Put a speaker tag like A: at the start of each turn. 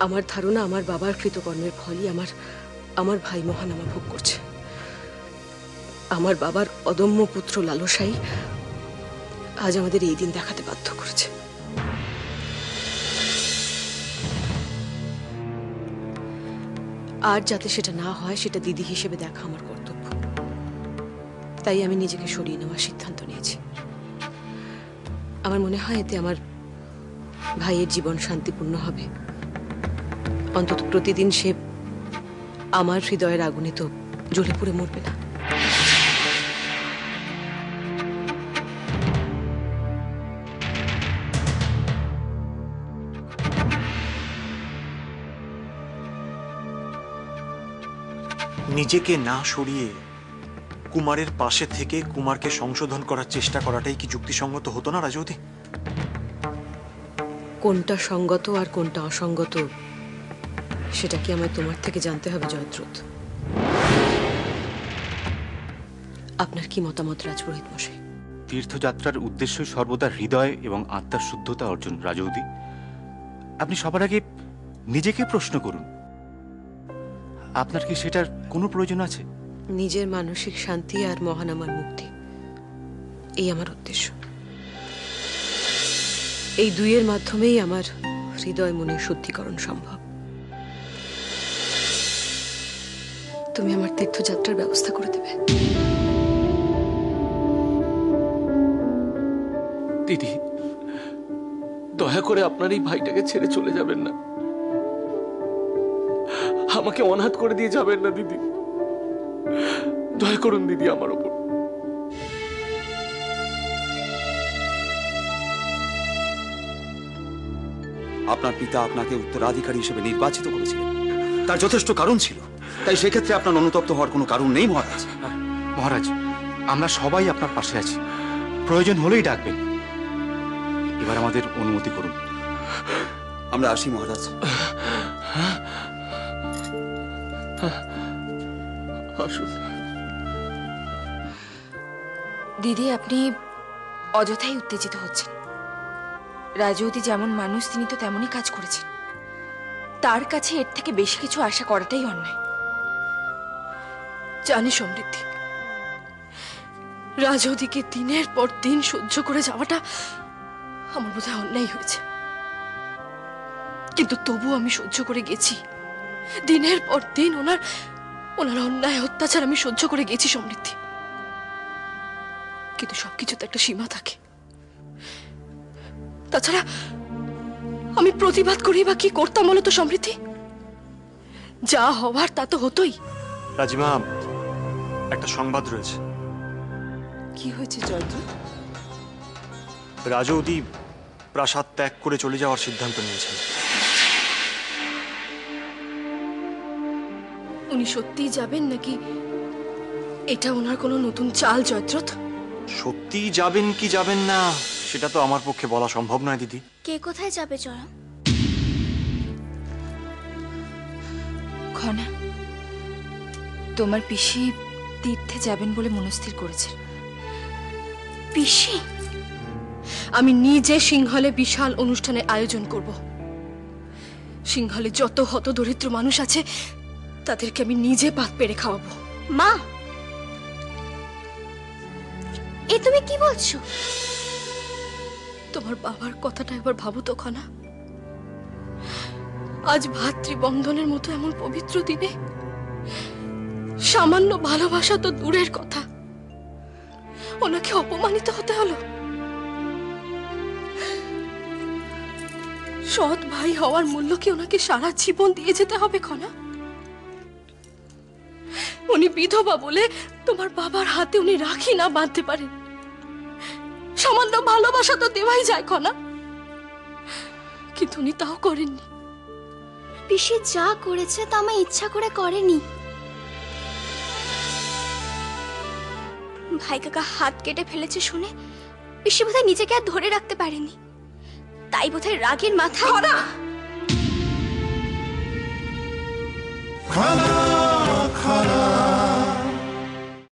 A: আমার ধারণা আমার বাবার কৃতকর্মের ফলই আমার ভাই মহানামা ভোগ করছে। আমার বাবার অদম্য পুত্র লালসাই আজ আমাদের এই দিন দেখাতে বাধ্য করেছে। আর যাতে সেটা না হয় সেটা দিদি হিসেবে দেখা আমার কর্তব্য। তাই আমি নিজেকে সরিয়ে নেওয়ার সিদ্ধান্ত নিয়েছি। আমার মনে হয় এতে আমার ভাইয়ের জীবন শান্তিপূর্ণ হবে। অন্তত প্রতিদিন সে আমার হৃদয়ের আগুনে তো জ্বলে পুড়ে মরবে না।
B: নিজেকে না সরিয়ে কুমারের পাশে থেকে কুমারকে সংশোধন করার চেষ্টা করাটাই কি যুক্তিসঙ্গত হতো না রাজবতী?
A: কোনটা সঙ্গত আর কোনটা অসঙ্গত সেটা কি আমায় তোমার থেকে জানতে হবে জয়দ্রথ? আপনার কি মতামত রাজপুরোহিত মশাই?
C: তীর্থযাত্রার উদ্দেশ্য সর্বদা হৃদয় এবং আত্মার শুদ্ধতা অর্জন রাজবতী। আপনি সবার আগে নিজেকে প্রশ্ন করুন, আপনার কি সেটার কোনো প্রয়োজন আছে?
A: নিজের মানসিক শান্তি আর মহানামার মুক্তি, এই আমার উদ্দেশ্য। এই দুইয়ের মাধ্যমেই আমার হৃদয় মনের শুদ্ধিকরণ সম্ভব। তুমি আমার তীর্থযাত্রার ব্যবস্থা করে দেবে?
D: দিদি, দয়া করে আপনার এই ভাইটাকে ছেড়ে চলে যাবেন না। আমাকে অনাথ করে দিয়ে যাবেন না দিদি। দয়া করুন দিদি আমার উপর।
E: আপনার পিতা আপনাকে উত্তরাধিকারী হিসেবে নির্বাচিত করেছিলেন, তার যথেষ্ট কারণ ছিল। তাই সেক্ষেত্রে আপনার অনুতপ্ত হওয়ার কোনো কারণ নেই মহারাজ।
C: মহারাজ, আমরা সবাই আপনার পাশে আছি, প্রয়োজন হলেই ডাকবেন। এবার আমাদের অনুমতি করুন।
E: আমরা আসি মহারাজ।
D: আসুন।
F: দিদি, আপনি অযথাই উত্তেজিত হচ্ছেন। রাজবতী যেমন মানুষ তিনি তো তেমনই কাজ করেছেন। তার কাছে এর থেকে বেশি কিছু আশা করাটাই অন্যায়।
A: জানি সমৃদ্ধি, রাজবতীকে দিনের পর দিন সহ্য করে যাওয়াটা আমার বোধহয় অন্যায় হয়েছে, কিন্তু তবু আমি সহ্য করে গেছি। দিনের পর দিন ওনার অন্যায় অত্যাচার আমি সহ্য করে গেছি সমৃদ্ধি। কিন্তু সবকিছুতে একটা সীমা থাকে। তাছাড়া আমি প্রতিবাদ করি বা কি করতাম বলো তো সমৃদ্ধি? যা হওয়ার তা তো হতোই।
B: রাজিমা, একটা সংবাদ রয়েছে।
F: কি হয়েছে জয়দ্রথ?
B: রাজবতী প্রাসাদ ত্যাগ করে চলে যাওয়ার সিদ্ধান্ত নিয়েছেন।
A: উনি সত্যিই যাবেন নাকি এটা ওনার কোনো নতুন চাল জয়দ্রথ?
B: সত্যি যাবেন কি যাবেন না সেটা তো আমার পক্ষে বলা সম্ভব নয় দিদি।
G: কে কোথায় যাবে জয়া?
F: খনা, তোমার পিসি তীর্থে যাবেন বলে মনস্থির করেছেন।
A: পিসি? আমি নিজে সিংহলে বিশাল অনুষ্ঠানের আয়োজন করব। সিংহলে যত হতদরিদ্র মানুষ আছে তাদেরকে আমি নিজে ভাত পেড়ে খাওয়াবো।
G: মা, এ তুমি কি বলছো?
A: তোমার বাবার কথাটা একবার ভাবো তো খনা। আজ ভাতৃবন্ধনের মতো এমন পবিত্র দিনে সামান্য ভালোবাসা তো দূরের কথা, ওনাকে অপমানিত হতে হলো। সৎ ভাই হওয়ার মূল্য কি ওনাকে সারা জীবন দিয়ে যেতে হবে খনা? উনি বিধবা বলে তোমার বাবার হাতে উনি রাখি না বাঁধতে পারেন। সামান্য ভালোবাসা তো দেওয়াই যায় খনা, কিন্তু উনি তাও করেননি।
G: পিসি যা করেছে তা আমি ইচ্ছা করে করেনি। ভাই কাকা হাত কেটে ফেলেছে শুনে পিসি বোধহয় নিজেকে আর ধরে রাখতে পারেনি, তাই বোধহয় রাগের মাথায়।
H: খানা খানা